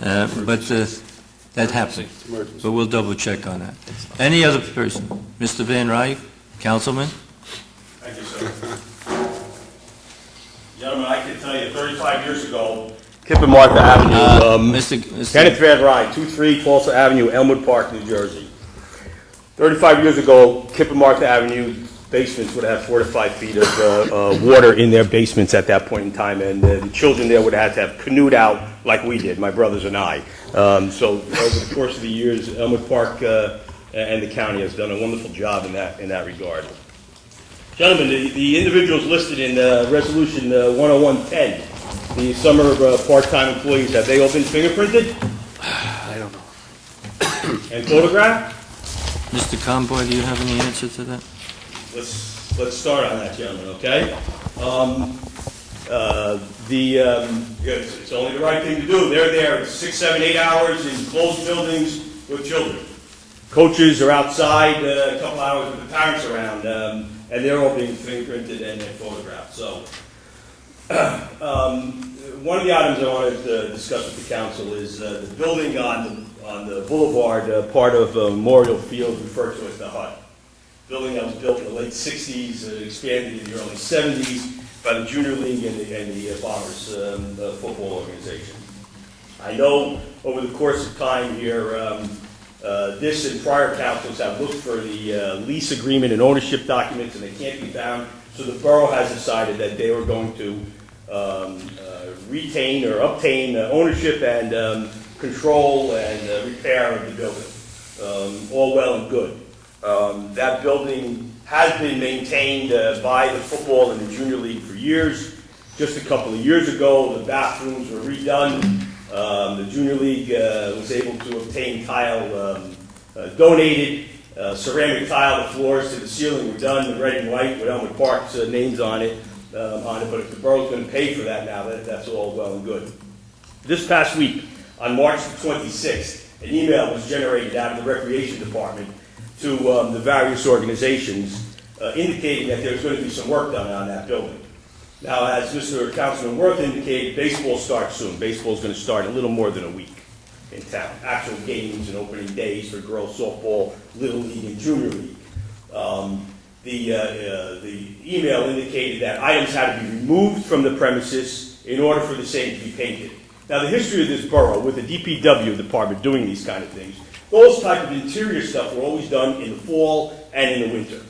But that happens. But we'll double check on that. Any other person? Mr. Van Ryck, Councilman? Thank you, sir. Gentlemen, I can tell you, 35 years ago, Kip and Martha Avenue, Kenneth Van Ryck, 23 Tulsa Avenue, Elmwood Park, New Jersey. 35 years ago, Kip and Martha Avenue basements would have had 4 to 5 feet of water in their basements at that point in time, and the children there would have to have canoed out like we did, my brothers and I. So over the course of the years, Elmwood Park and the county has done a wonderful job in that regard. Gentlemen, the individuals listed in Resolution 10110, the summer part-time employees, have they all been fingerprinted? I don't know. And photographed? Mr. Conboy, do you have any answer to that? Let's start on that, gentlemen, okay? It's only the right thing to do. They're there 6, 7, 8 hours in closed buildings with children. Coaches are outside a couple hours with the parents around, and they're all being fingerprinted and photographed. So, one of the items I wanted to discuss with the council is the building on the boulevard, part of Memorial Field, referred to as the Hut. Building that was built in the late 60s, expanded in the early 70s by the Junior League and the Bombers football organization. I know over the course of time here, this and prior councils have looked for the lease agreement and ownership documents, and they can't be found. So the borough has decided that they were going to retain or obtain ownership and control and repair of the building. All well and good. That building has been maintained by the football and the junior league for years. Just a couple of years ago, the bathrooms were redone. The junior league was able to obtain tile donated, ceramic tile. The floors to the ceiling were done in red and white with Elmwood Park's names on it. But if the borough's going to pay for that now, that's all well and good. This past week, on March the 26th, an email was generated out of the Recreation Department to the various organizations indicating that there's going to be some work done on that building. Now, as Mr. Councilman Worth indicated, baseball starts soon. Baseball is going to start in a little more than a week in town. Actual games and opening days for girls softball, Little League, and Junior League. The email indicated that items had to be removed from the premises in order for the same to be painted. Now, the history of this borough, with the DPW department doing these kind of things, those type of interior stuff were always done in the fall and in the winter.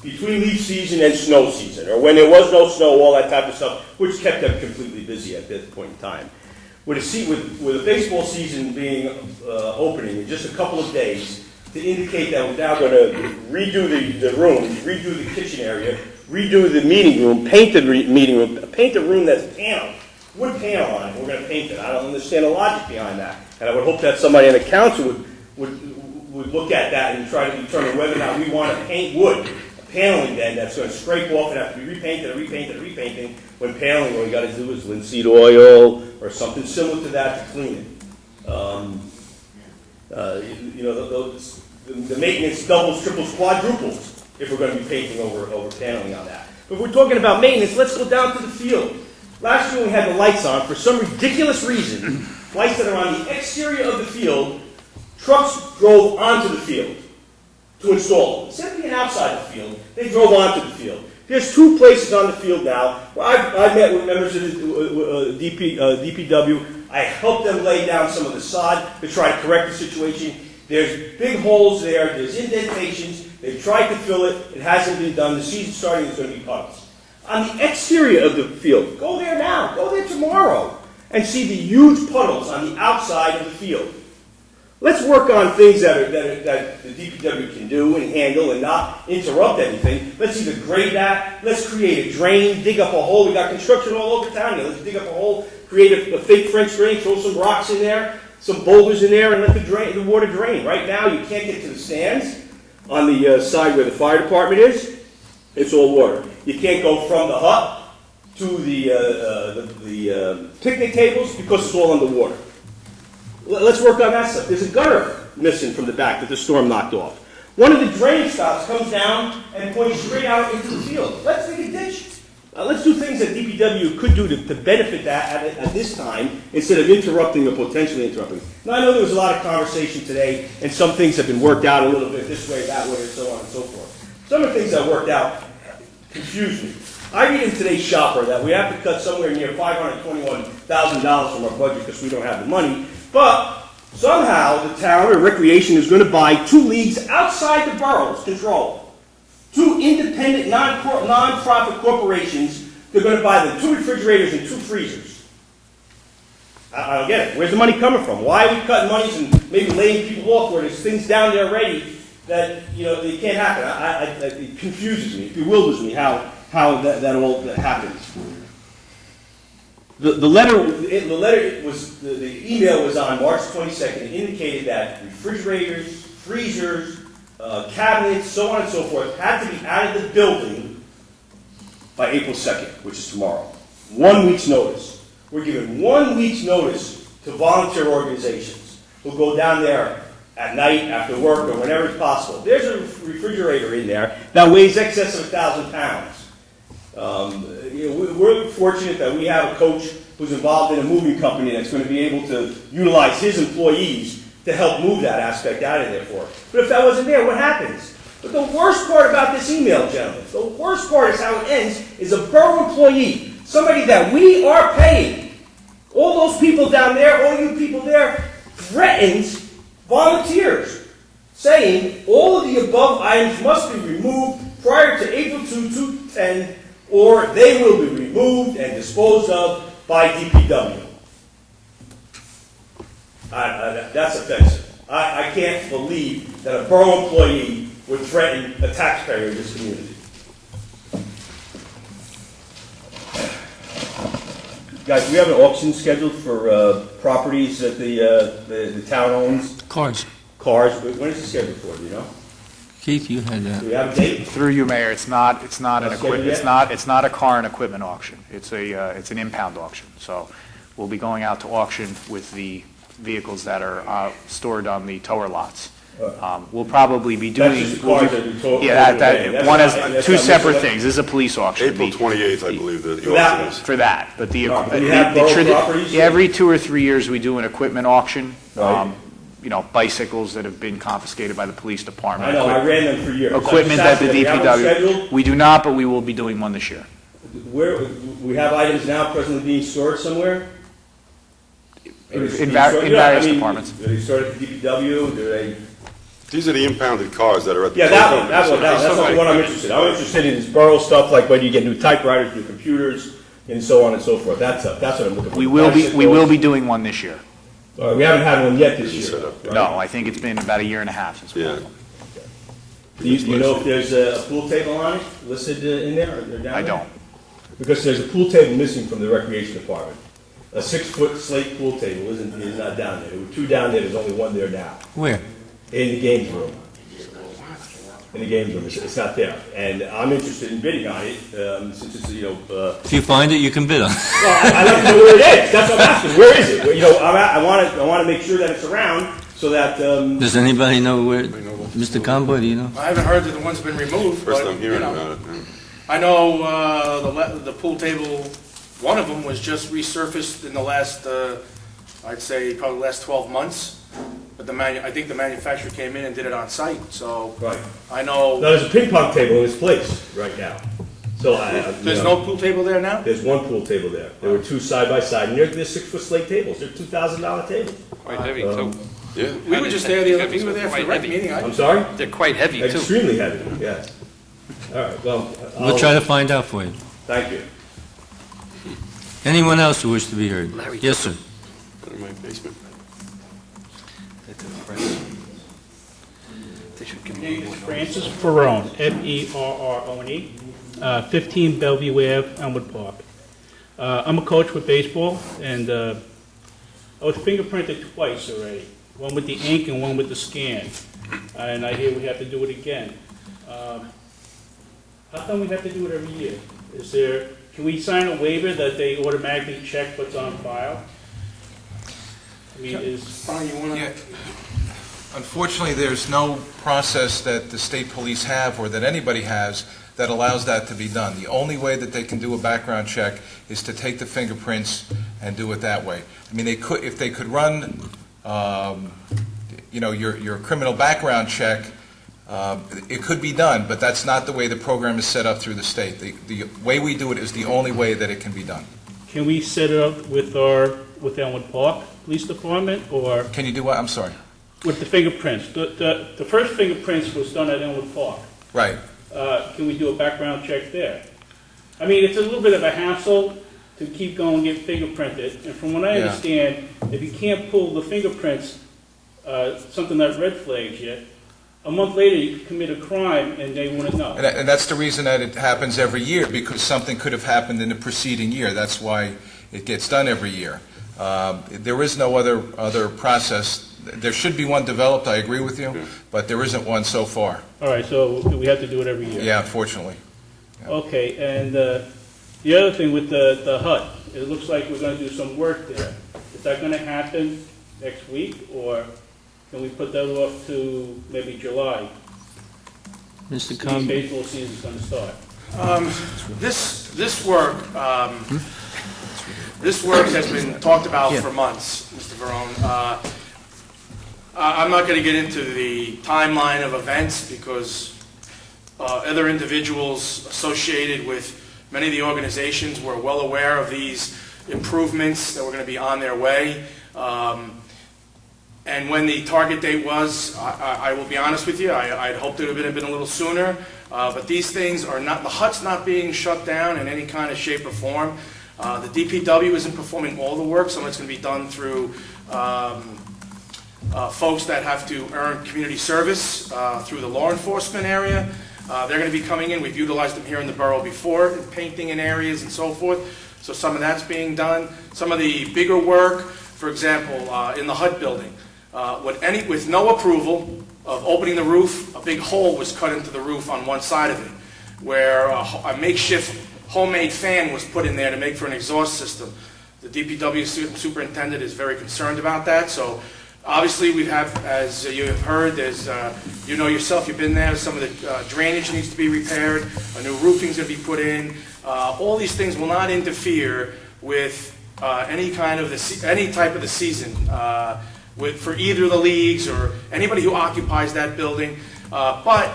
Between leaf season and snow season, or when there was no snow, all that type of stuff, which kept them completely busy at that point in time. With a baseball season being opening in just a couple of days, to indicate that we're now going to redo the rooms, redo the kitchen area, redo the meeting room, paint the meeting room, paint the room that's paneled, wood panel on it, we're going to paint it. I don't understand the logic behind that. And I would hope that somebody in the council would look at that and try to determine whether or not we want to paint wood. Paneling then that's going to scrape off and have to be repainted and repainted and repainted, when paneling, what we got to do is linseed oil or something similar to that to clean it. The maintenance doubles, triples, quadruples if we're going to be painting over paneling on that. But if we're talking about maintenance, let's go down to the field. Last year we had the lights on for some ridiculous reason, lights that are on the exterior of the field, trucks drove onto the field to install them. Instead of being outside the field, they drove onto the field. There's 2 places on the field now where I met with members of the DPW. I helped them lay down some of the sod to try to correct the situation. There's big holes there. There's indentations. They've tried to fill it. It hasn't been done. The season starting is going to be puddles. On the exterior of the field, go there now. Go there tomorrow and see the huge puddles on the outside of the field. Let's work on things that the DPW can do and handle and not interrupt anything. Let's either grade that, let's create a drain, dig up a hole. We got construction all over town here. Let's dig up a hole, create a fake French drain, throw some rocks in there, some boulders in there, and let the water drain. Right now, you can't get to the stands on the side where the fire department is. It's all water. You can't go from the hut to the picnic tables because it's all underwater. Let's work on that stuff. There's a gutter missing from the back that the storm knocked off. One of the drainage spouts comes down and points straight out into the field. Let's dig a ditch. Let's do things that DPW could do to benefit that at this time instead of interrupting or potentially interrupting. Now, I know there was a lot of conversation today, and some things have been worked out a little bit this way, that way, and so on and so forth. Some of the things that worked out confused me. I read in today's Shopper that we have to cut somewhere near $521,000 from our budget because we don't have the money. But somehow the town or recreation is going to buy 2 leagues outside the borough's control. 2 independent non-profit corporations. They're going to buy them 2 refrigerators and 2 freezers. I don't get it. Where's the money coming from? Why are we cutting monies and maybe laying people off where there's things down there already that they can't happen? It confuses me. It bewilders me how that all happens. The email was on March 22nd. It indicated that refrigerators, freezers, cabinets, so on and so forth, had to be out of the building by April 2nd, which is tomorrow. 1 week's notice. We're giving 1 week's notice to volunteer organizations who'll go down there at night, after work, or whenever it's possible. There's a refrigerator in there that weighs excess of 1,000 pounds. We're fortunate that we have a coach who's involved in a moving company that's going to be able to utilize his employees to help move that aspect out of there for us. But if that wasn't there, what happens? But the worst part about this email, gentlemen, the worst part is how it ends, is a borough employee, somebody that we are paying. All those people down there, all you people there, threatens volunteers, saying all of the above items must be removed prior to April 2, 2010, or they will be removed and disposed of by DPW. That's offensive. I can't believe that a borough employee would threaten a taxpayer in this community. Guys, we have an auction scheduled for properties that the town owns. Cars. When is it scheduled for? Do you know? Keith, you had that. Do we have a date? Through you, Mayor, it's not Not scheduled yet? it's not a car and equipment auction. It's an impound auction. So we'll be going out to auction with the vehicles that are stored on the tower lots. We'll probably be doing. That's just the cars that we told. that one has 2 separate things. This is a police auction. April 28th, I believe, the For that auction one. is. For that, but the No, do we have borough properties? every 2 or 3 years we do an equipment auction. Right. Bicycles that have been confiscated by the police department. I know, I ran them for years. Equipment that the We have them DPW. scheduled? We do not, but we will be doing one this year. Where, we have items now presently being stored somewhere? In various departments. Are they stored at the DPW? Do they? These are the impounded cars that are at the. Yeah, tow that one, companies. that's not the one I'm interested in. I'm interested in this borough stuff, like whether you get new typewriters, new computers, and so on and so forth. That's what I'm looking for. We will be doing one this year. We haven't had one yet this year. right? No, I think it's been about a year and a half since we Yeah. had one. Do you know if there's a pool table on it listed in there? Or they're down I there? don't. Because there's a pool table missing from the recreation department. A 6-foot slate pool table is not down there. There were 2 down there, there's only 1 there now. Where? In the games room. In the games room, it's not there. And I'm interested in bidding on it, since it's, If you find it, you can bid on it. well, I'd like to know where it is. That's what I'm asking. Where is it? I want to make sure that it's around so that, Does anybody know where, Mr. Conboy, do you know? I haven't heard that the one's been removed, First but, I'm hearing about it. yeah. I know the pool table, one of them was just resurfaced in the last, I'd say probably the last 12 months. But but I think the manufacturer came in and did it on site, so Right. I know. Now, there's a ping pong table in this place right now. So There's no pool table there now? There's one pool table there. There were two side by side, and they're 6-foot slate tables. They're $2,000 tables. Quite heavy, too. Yeah. We were just there, we were there for the rec meeting. I'm sorry? They're quite heavy, too. Extremely heavy, yes. All right, well, We'll try to find out for you. thank you. Anyone else who wishes to be heard? Yes, sir. In my basement. Name is Francis Ferrone, F-E-R-R-O-N-E, 15 Bellevue Ave, Elmwood Park. I'm a coach with baseball, and I was fingerprinted twice already, one with the ink and one with the scan, and I hear we have to do it again. How come we have to do it every year? Can we sign a waiver that they automatically check what's on file? I mean, Brian, you want to? Yeah. Unfortunately, there's no process that the state police have or that anybody has that allows that to be done. The only way that they can do a background check is to take the fingerprints and do it that way. I mean, if they could run, your criminal background check, it could be done, but that's not the way the program is set up through the state. The way we do it is the only way that it can be done. can we set it up with Elmwood Park Police Department, or Can you do what? I'm sorry. with the fingerprints? The first fingerprints was done at Elmwood Park. Right. Can we do a background check there? I mean, it's a little bit of a hassle to keep going and get fingerprinted, and from what I Yeah. understand, if you can't pull the fingerprints, something that red flags you, a month later you could commit a crime and they wouldn't know. And that's the reason that it happens every year, because something could have happened in the preceding year. That's why it gets done every year. There is no other process. There should be one developed, I agree with you, but there isn't one so far. All right, so we have to do it every year? Yeah, unfortunately. Okay, and the other thing with the hut, it looks like we're going to do some work there. Is that going to happen next week, or can we put that off to maybe July? Mr. The Com, baseball season's going to start. This work has been talked about for months, Mr. Verone. I'm not going to get into the timeline of events because other individuals associated with many of the organizations were well aware of these improvements that were going to be on their way. And when the target date was, I will be honest with you, I'd hoped it would have been a little sooner. But these things are not, the hut's not being shut down in any kind of shape or form. The DPW isn't performing all the work. Some of it's going to be done through folks that have to earn community service through the law enforcement area. They're going to be coming in. We've utilized them here in the borough before, painting in areas and so forth. So some of that's being done. Some of the bigger work, for example, in the HUD building, with no approval of opening the roof, a big hole was cut into the roof on one side of it, where a makeshift homemade fan was put in there to make for an exhaust system. The DPW superintendent is very concerned about that. So obviously we have, as you have heard, there's, you know yourself, you've been there, some of the drainage needs to be repaired, a new roofing's going to be put in. All these things will not interfere with any type of the season for either of the leagues or anybody who occupies that building. But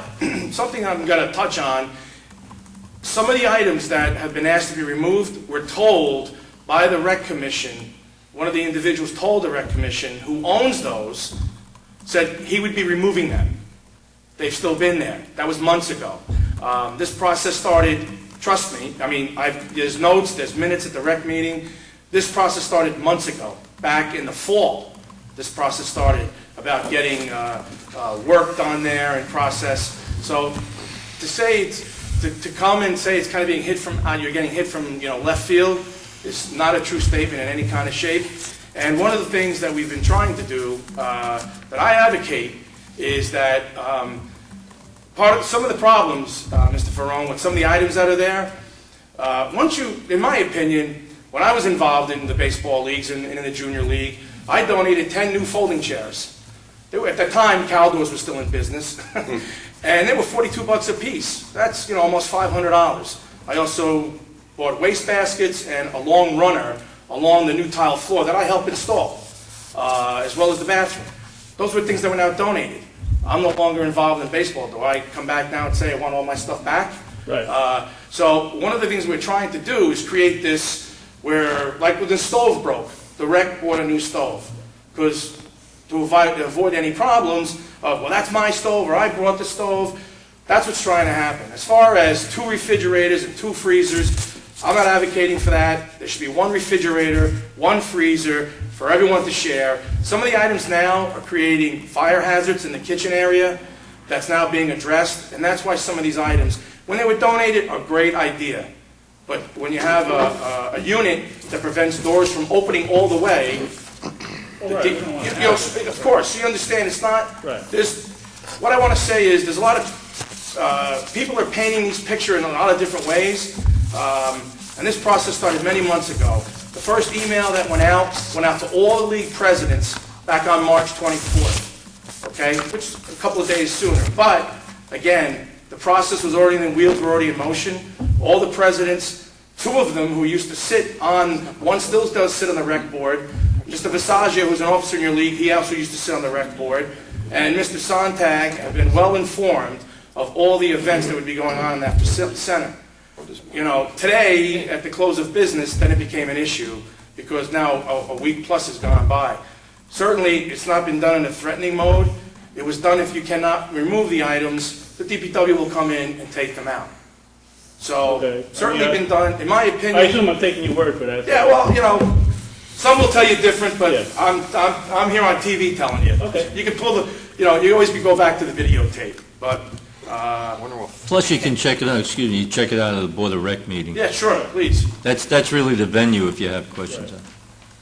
something I'm going to touch on, some of the items that have been asked to be removed were told by the Rec Commission. One of the individuals told the Rec Commission, who owns those, said he would be removing them. They've still been there. That was months ago. This process started, trust me, I mean, there's notes, there's minutes at the Rec meeting. This process started months ago, back in the fall. This process started about getting work done there and process. So to come and say it's kind of being hit from, you're getting hit from left field is not a true statement in any kind of shape. And one of the things that we've been trying to do, that I advocate, is that some of the problems, Mr. Ferrone, with some of the items that are there, in my opinion, when I was involved in the baseball leagues and in the junior league, I donated 10 new folding chairs. At the time, Caldors was still in business, and they were $42 a piece. That's almost $500. I also bought waste baskets and a long runner along the new tile floor that I helped install, as well as the bathroom. Those were things that were now donated. I'm no longer involved in baseball. Do I come back now and say I want all my stuff back? Right. So one of the things we're trying to do is create this where, like when the stove broke, the rec bought a new stove. Because to avoid any problems of, well, that's my stove, or I brought the stove, that's what's trying to happen. As far as 2 refrigerators and 2 freezers, I'm not advocating for that. There should be 1 refrigerator, 1 freezer for everyone to share. Some of the items now are creating fire hazards in the kitchen area. That's now being addressed, and that's why some of these items, when they were donated, are a great idea. But when you have a unit that prevents doors from opening all the way, of course, you understand it's not. Right. What I want to say is there's a lot of people are painting these pictures in a lot of different ways, and this process started many months ago. The first email that went out to all the league presidents back on March 24th, okay, which is a couple of days sooner. But, again, the process was already, the wheels were already in motion. All the presidents, 2 of them who used to sit on, one still does sit on the rec board, Mr. Visaggio, who's an officer in your league, he also used to sit on the rec board, and Mr. Sontag have been well informed of all the events that would be going on in that center. You know, today, at the close of business, then it became an issue, because now a week plus has gone by. Certainly, it's not been done in a threatening mode. It was done if you cannot remove the items, the DPW will come in and take them out. So, Okay. certainly been done, in my opinion. I assume I'm taking your word for that. Yeah, well, you know, some will tell you different, but Yeah. I'm here on TV telling you. Okay. You can pull the, you know, you always go back to the videotape, but, Plus, you can check it out, excuse me, you check it out at the Board of Rec meeting. yeah, sure, please. That's really the venue if you have questions.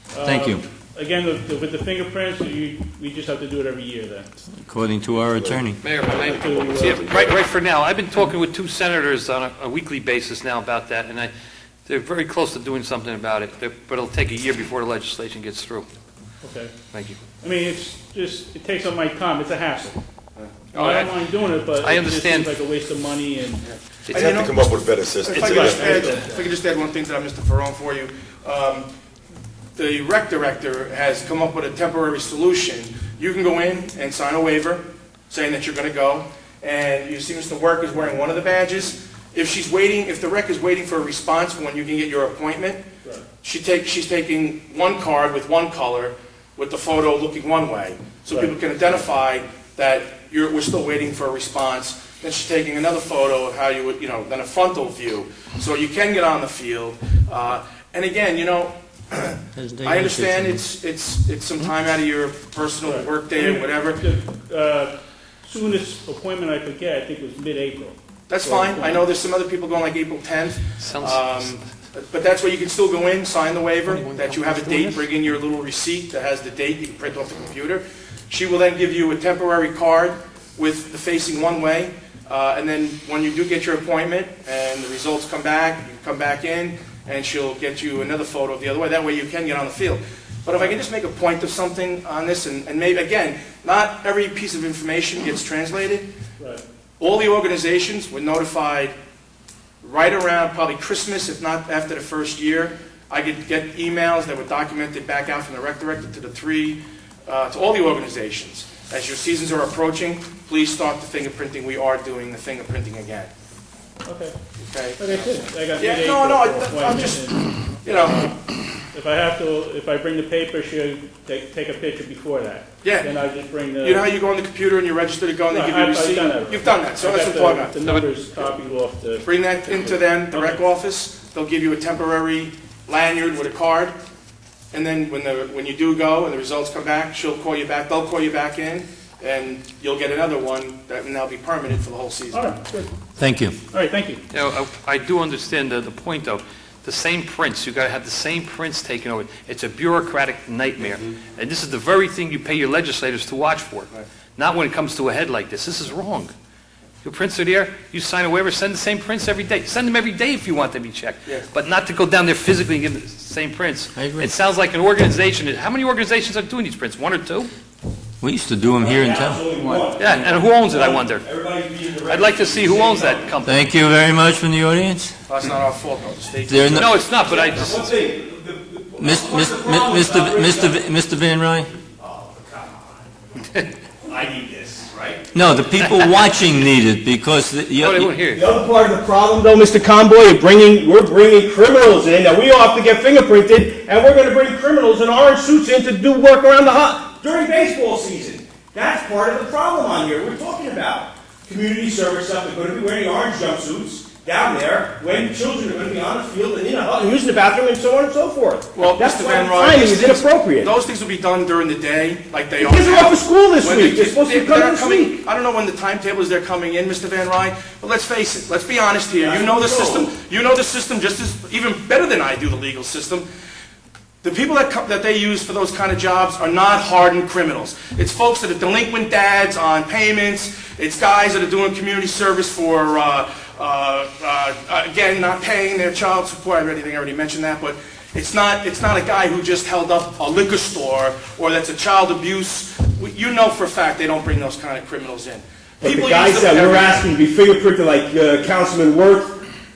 Thank you. Again, with the fingerprints, we just have to do it every year then. According to our attorney. Mayor, if I may- To, see, right for now, I've been talking with 2 senators on a weekly basis now about that, and they're very close to doing something about it, but it'll take a year before the legislation gets through. Okay. Thank you. I mean, it's just, it takes up my time, it's a hassle. Oh, I don't mind doing it, but I it just understand. seems like a waste of money and... You have to come up with a better system. If I could just add one thing to that, Mr. Ferrone, for you. The rec director has come up with a temporary solution. You can go in and sign a waiver saying that you're going to go, and you see Mr. Work is wearing one of the badges. If she's waiting, if the rec is waiting for a response for when you can get your appointment, Right. she's taking one card with one color with the photo looking one way, so Right. people can identify that we're still waiting for a response. Then she's taking another photo of how you would, you know, then a frontal view, so you can get on the field. And again, you know, I understand it's some time out of your personal Right. work day or whatever. The soonest appointment I could get, I think, was mid-April. That's fine. I know there's some other people going like April 10th. Sounds- But that's where you can still go in, sign the waiver, that you have a date, bring in your little receipt that has the date, you can print off the computer. She will then give you a temporary card with the facing one way, and then when you do get your appointment and the results come back, you come back in, and she'll get you another photo of the other way. That way you can get on the field. But if I can just make a point of something on this, and maybe, again, not every piece of information gets translated. Right. All the organizations were notified right around probably Christmas, if not after the first year. I could get emails that were documented back out from the rec director to to all the organizations. As your seasons are approaching, please start the fingerprinting. We are doing the fingerprinting again. Okay. Okay? Like I said, I got Yeah, mid-April no, for I'm appointment, just, and you know, if I bring the paper, she'll take a picture before that. Yeah. Then I just bring the... you know how you go on the computer and you register to go and they No, give you a I've receipt? done that. You've done that, so I that's got what I'm talking about. the numbers copied off the... Bring that into them, the rec Okay. office. They'll give you a temporary lanyard with a card. And then when you do go and the results come back, she'll call you back. They'll call you back in, and you'll get another one that will now be permanent for the whole season. All right, good. Thank you. All right, thank you. You know, I do understand the point, though. The same prints, you got to have the same prints taken over. It's a bureaucratic nightmare. And this is the very thing you pay your legislators to watch for. Not when it comes to a head like this. This is wrong. Your prints are there, you sign a waiver, send the same prints every day. Send them every day if you want them to be checked. Yeah. But not to go down there physically and give the same prints. I agree. It sounds like an organization. How many organizations are doing these prints? 1 or 2? We used to do them here in town. Absolutely one. Yeah, and who owns it, I wonder? Everybody's being directed. I'd like to see who owns that company. Thank you very much from the audience. That's not our fault, though. The state. There No, it's not, but I just... One thing, Mr. Van Ryn? I need this, right? No, the people watching need it because Oh, they won't hear The you. other part of the problem, though, Mr. Conboy, we're bringing criminals in. Now, we all have to get fingerprinted, and we're going to bring criminals in orange suits in to do work around the hut during baseball season. That's part of the problem on here. We're talking about community service stuff. They're going to be wearing orange jumpsuits down there when children are going to be on the field and in a hut and using the bathroom and so on and so forth. Well, That's Mr. why Van the Ryn, timing these is things- inappropriate. Those things will be done during the day, like they The are kids are now. off of school this When week. the They're kids- supposed to be they're coming this coming- week. I don't know when the timetable is they're coming in, Mr. Van Ryn, but let's face it, let's be honest here. That's You know the what we're system, told. you know the system just as, even better than I do the legal system. The people that they use for those kind of jobs are not hardened criminals. It's folks that are delinquent dads on payments. It's guys that are doing community service for, again, not paying their child support. I already mentioned that, but it's not a guy who just held up a liquor store or that's a child abuse. You know for a fact they don't bring those kind of criminals in. But the People guys use them that we're every- asking to be fingerprinted, like Councilman Worth,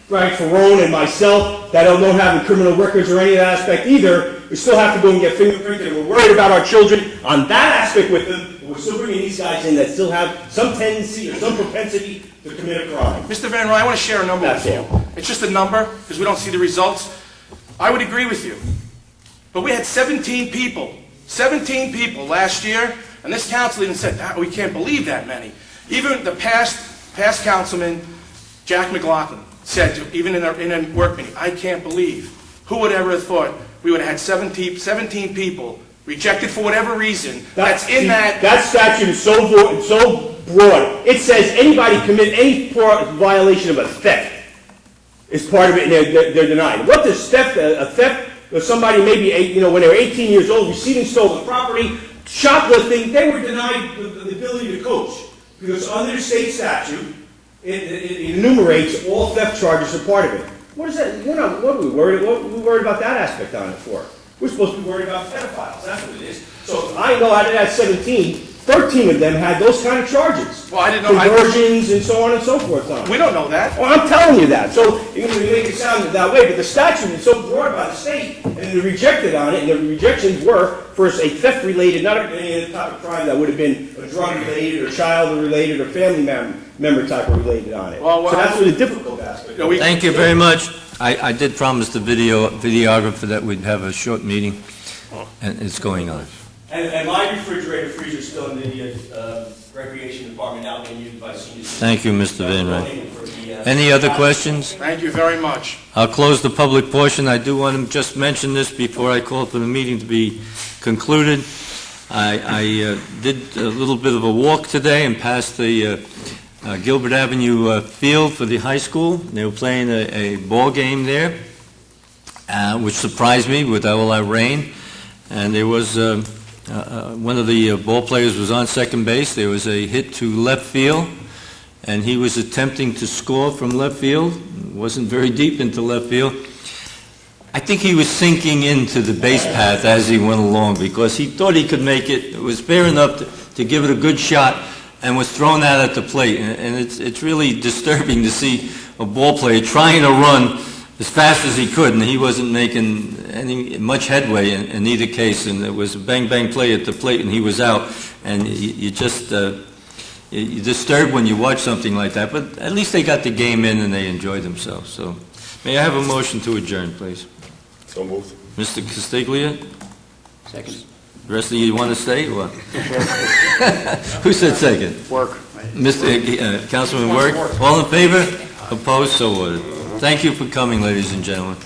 Frank Ferrone, and myself, that don't have criminal records or any of that aspect either, we still have to go and get fingerprinted, and we're worried about our children on that aspect with them. We're still bringing these guys in that still have some tendency or some propensity to commit a crime. Mr. Van Ryn, I want to share a number That's with you. all. It's just a number, because we don't see the results. I would agree with you. But we had 17 people last year, and this council even said, we can't believe that many. Even the past councilman, Jack McLaughlin, said, even in a work meeting, I can't believe. Who would ever have thought we would have had 17 people rejected for whatever reason that's in that... That statute is so broad. It says anybody commit any violation of a theft is part of it, and they're denied. What does theft? A theft of somebody maybe when they were 18 years old, receiving stolen property, shoplifting, they were denied the ability to coach because under the state statute, it enumerates all theft charges are part of it. What is that? What are we worried? What are we worried about that aspect on it for? We're supposed to be worried about pedophiles. That's what it is. So I know out of that 17, 13 of them had those kind of charges. Well, I didn't know... Conversions and so on and so forth on it. We don't know that. Well, I'm telling you that. So you make it sound that way, but the statute is so broad by the state, and they rejected on it, and the rejections were for a theft-related, not any other type of crime that would have been a drug-related or child-related or family member type of related on it. Well, so that's what the difficult aspect is. Thank you very much. I did promise the videographer that we'd have a short meeting, and it's going on. And my refrigerator freezer is still in the recreation department now being used by seniors. Thank you, Mr. Van Ryn. Any other questions? Thank you very much. I'll close the public portion. I do want to just mention this before I call for the meeting to be concluded. I did a little bit of a walk today and passed the Gilbert Avenue field for the high school. They were playing a ball game there, which surprised me with all that rain. And there was one of the ball players was on second base. There was a hit to left field, and he was attempting to score from left field. It wasn't very deep into left field. I think he was sinking into the base path as he went along because he thought he could make it. It was fair enough to give it a good shot, and was thrown out at the plate. And it's really disturbing to see a ball player trying to run as fast as he could, and he wasn't making much headway in either case. And it was a bang-bang play at the plate, and he was out. And you're disturbed when you watch something like that. But at least they got the game in, and they enjoyed themselves. So may I have a motion to adjourn, please? So moved. Mr. Castiglia? Second. The rest of you want to stay, or what? Who said second? Work. Councilman Work? All in favor? Opposed? So ordered. Thank you for coming, ladies and gentlemen.